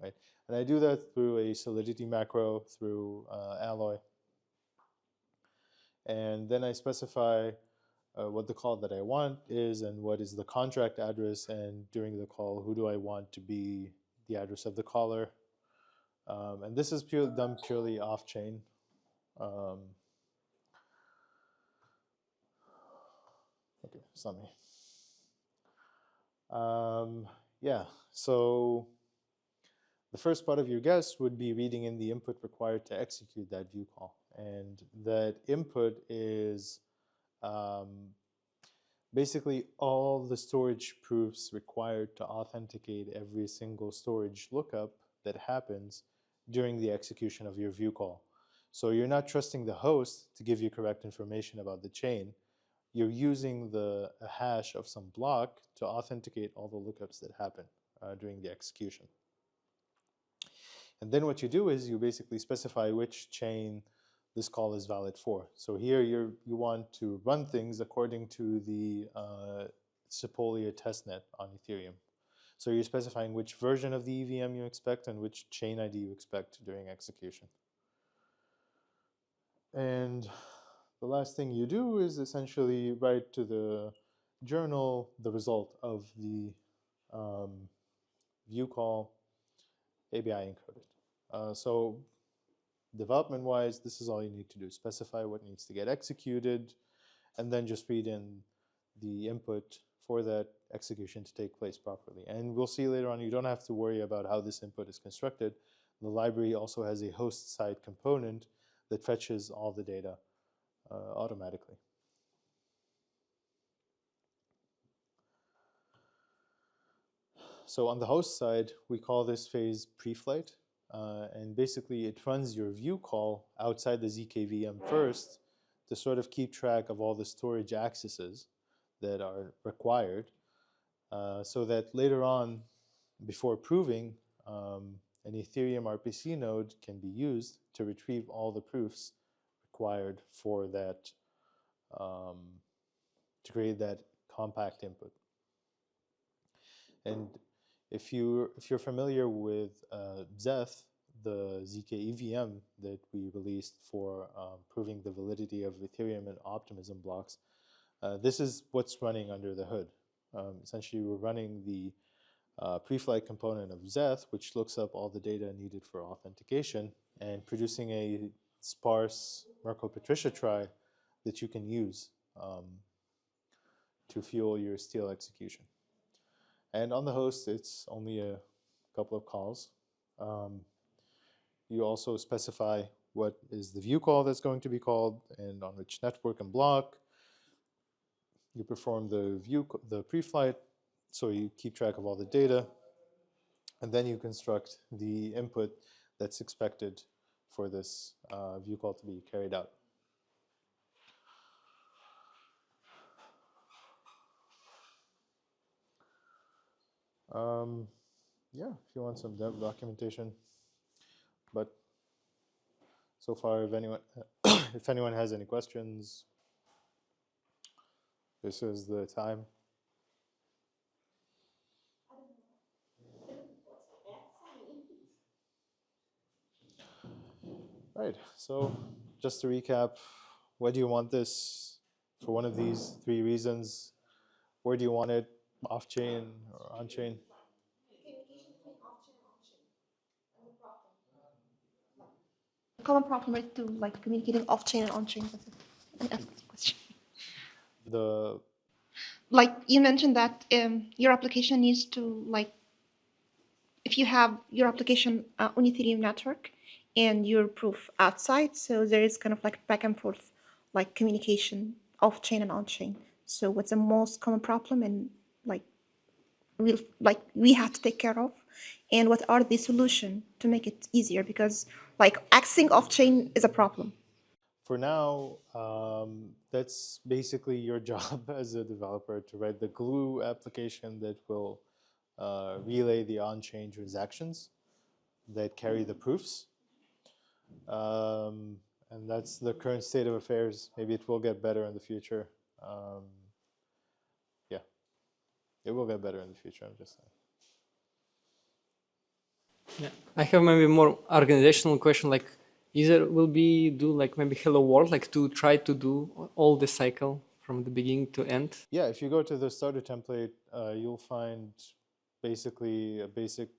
right? And I do that through a Solidity macro, through Alloy. And then I specify what the call that I want is and what is the contract address, and during the call, who do I want to be the address of the caller. And this is done purely off-chain. Okay, Sami. Yeah, so the first part of your guess would be reading in the input required to execute that view call. And that input is basically all the storage proofs required to authenticate every single storage lookup that happens during the execution of your view call. So you're not trusting the host to give you correct information about the chain. You're using a hash of some block to authenticate all the lookups that happen during the execution. And then what you do is you basically specify which chain this call is valid for. So here you want to run things according to the Sepolia testnet on Ethereum. So you're specifying which version of the EVM you expect and which chain ID you expect during execution. And the last thing you do is essentially write to the journal the result of the view call, ABI encoded. So development-wise, this is all you need to do. Specify what needs to get executed, and then just read in the input for that execution to take place properly. And we'll see later on, you don't have to worry about how this input is constructed. The library also has a host-side component that fetches all the data automatically. So on the host side, we call this phase pre-flight. And basically, it runs your view call outside the ZKVM first to sort of keep track of all the storage accesses that are required, so that later on, before proving, an Ethereum RPC node can be used to retrieve all the proofs required for that, to create that compact input. And if you're familiar with Zeth, the ZK EVM that we released for proving the validity of Ethereum and optimism blocks, this is what's running under the hood. Essentially, we're running the pre-flight component of Zeth, which looks up all the data needed for authentication and producing a sparse Merkle-Patricia trie that you can use to fuel your steel execution. And on the host, it's only a couple of calls. You also specify what is the view call that's going to be called and on which network and block. You perform the pre-flight, so you keep track of all the data. And then you construct the input that's expected for this view call to be carried out. Yeah, if you want some dev documentation. But so far, if anyone has any questions, this is the time. Right, so just to recap, why do you want this? For one of these three reasons. Where do you want it? Off-chain or on-chain? Communication between off-chain and on-chain. And the problem. The common problem is to like communicating off-chain and on-chain. That's it. And ask this question. Like you mentioned that your application needs to like, if you have your application on Ethereum network and your proof outside, so there is kind of like back and forth, like communication off-chain and on-chain. So what's the most common problem and like we have to take care of, and what are the solutions to make it easier? Because like accessing off-chain is a problem. For now, that's basically your job as a developer to write the glue application that will relay the on-chain transactions that carry the proofs. And that's the current state of affairs. Maybe it will get better in the future. Yeah, it will get better in the future, I'm just saying. Yeah, I have maybe more organizational question, like either will be do like maybe hello world, like to try to do all the cycle from the beginning to end? Yeah, if you go to the starter template, you'll find basically a basic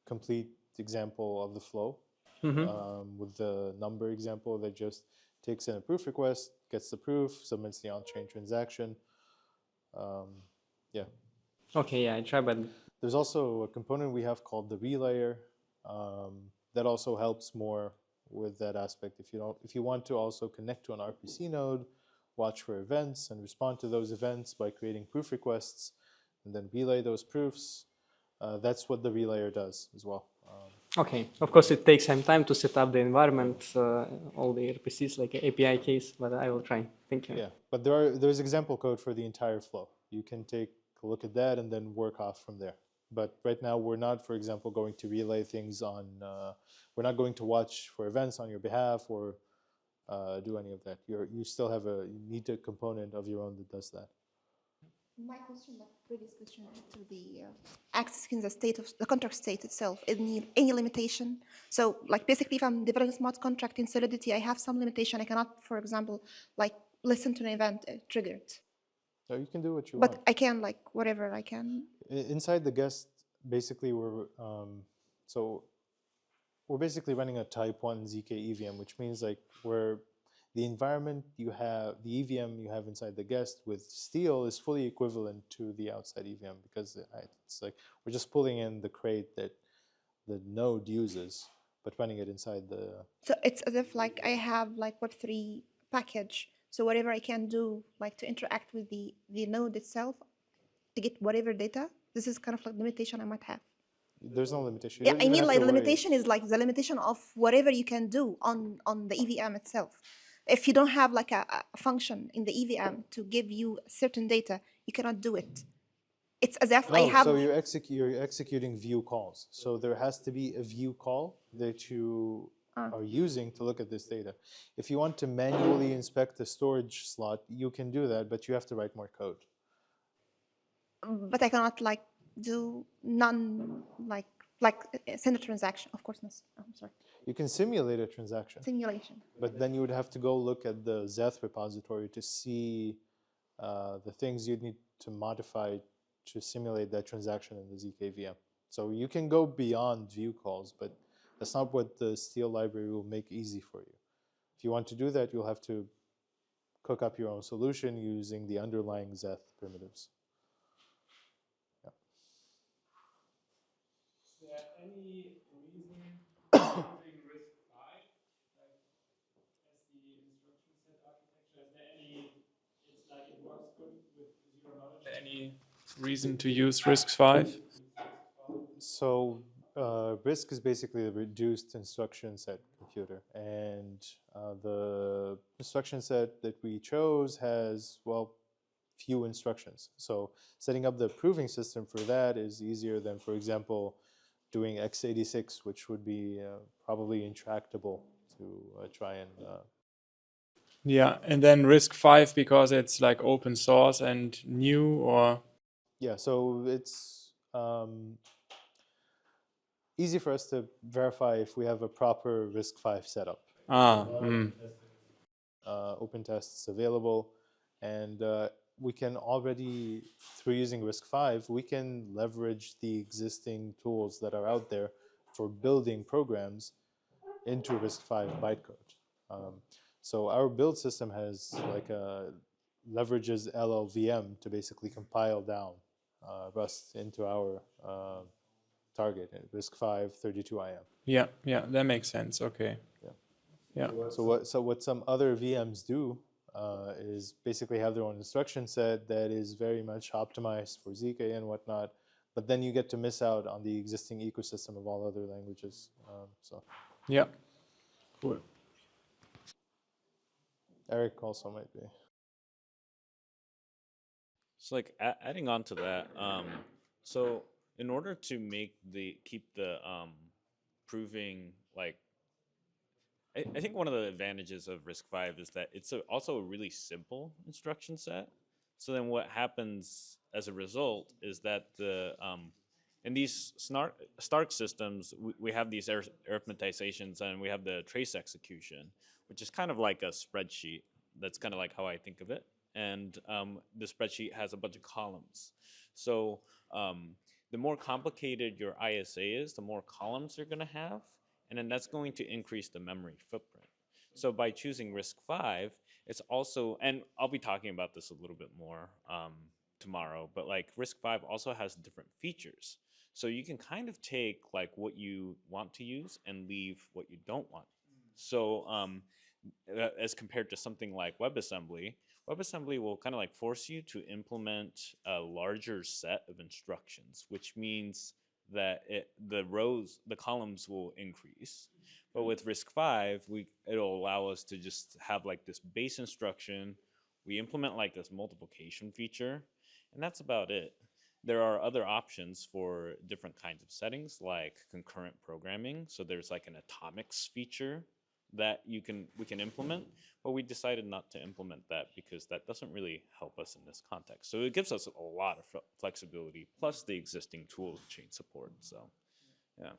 complete example of the flow. With the number example that just takes in a proof request, gets the proof, submits the on-chain transaction. Yeah. Okay, yeah, I try, but there's also a component we have called the relayer that also helps more with that aspect. If you want to also connect to an RPC node, watch for events and respond to those events by creating proof requests and then relay those proofs, that's what the relayer does as well. Okay, of course it takes some time to set up the environment, all the RPCs, like API case, but I will try. Thank you. Yeah, but there's example code for the entire flow. You can take a look at that and then work off from there. But right now we're not, for example, going to relay things on, we're not going to watch for events on your behalf or do any of that. You still have a needed component of your own that does that. My question, like previous question, to the accessing the state of the contract state itself, any limitation? So, like basically, if I'm developing a smart contract in Solidity, I have some limitation. I cannot, for example, like listen to an event triggered. So you can do what you want. want. But I can like whatever I can. Inside the guest basically so we're basically running a type 1 ZK EVM, which means like where the environment you have, the EVM you have inside the guest with steel is fully equivalent to the outside EVM, because it's like we're just pulling in the crate that the node uses, but running it inside the. So it's as if like I have like Web3 package. So whatever I can do like to interact with the node itself to get whatever data, this is kind of like limitation I might have. There's no limitation. Yeah, I mean like limitation is like the limitation of whatever you can do on the EVM itself. If you don't have like a function in the EVM to give you certain data, you cannot do it. It's as if I No, have. so you're executing view calls. So there has to be a view call that you are using to look at this data. If you want to manually inspect a storage slot, you can do that, but you have to write more code. But I cannot like do none like send a transaction. Of course not. I'm sorry. You can simulate a transaction, Simulation. but then you would have to go look at the Zeth repository to see the things you'd need to modify to simulate that transaction in the ZK VM. So you can go beyond view calls, but that's not what the Steel library will make easy for you. If you want to do that, you'll have to cook up your own solution using the underlying Zeth primitives. Yeah. Is there any reason using RISC-V like as the instruction set architecture? Is there any? It's like it works good with zero knowledge. Any reason to use RISC-V? So RISC is basically a reduced instruction set computer, and the instruction set that we chose has, well, few instructions. So setting up the proving system for that is easier than, for example, doing x86, which would be probably intractable to try and. Yeah, and then RISC-V because it's like open source and new, or? Yeah, so it's easy for us to verify if we have a proper RISC-V setup. Open tests available, and we can already, through using RISC-V, we can leverage the existing tools that are out there for building programs into RISC-V bytecode. So our build system has like leverages LLVM to basically compile down Rust into our target, RISC-V 32IM. Yeah, that makes sense. Okay. Yeah. So what some other VMs do is basically have their own instruction set that is very much optimized for ZK and whatnot, but then you get to miss out on the existing ecosystem of all other languages. Yeah. Cool. Eric also might be. So like adding on to that, so in order to keep the proving, like, I think one of the advantages of RISC-V is that it's also a really simple instruction set. So then what happens as a result is that in these Stark systems, we have these arithmetizations and we have the trace execution, which is kind of like a spreadsheet. That's kind of like how I think of it. And the spreadsheet has a bunch of columns. So the more complicated your ISA is, the more columns you're going to have. And then that's going to increase the memory footprint. So by choosing RISC-V, it's also, and I'll be talking about this a little bit more tomorrow, but like RISC-V also has different features. So you can kind of take like what you want to use and leave what you don't want. So as compared to something like WebAssembly will kind of like force you to implement a larger set of instructions, which means that the columns will increase. But with RISC-V, it'll allow us to just have like this base instruction. We implement like this multiplication feature, and that's about it. There are other options for different kinds of settings, like concurrent programming. So there's like an atomics feature that we can implement, but we decided not to implement that because that doesn't really help us in this context. So it gives us a lot of flexibility, plus the existing tool chain support. So, yeah.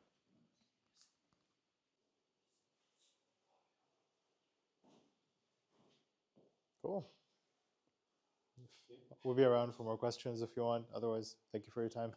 Cool. We'll be around for more questions if you want. Otherwise, thank you for your time.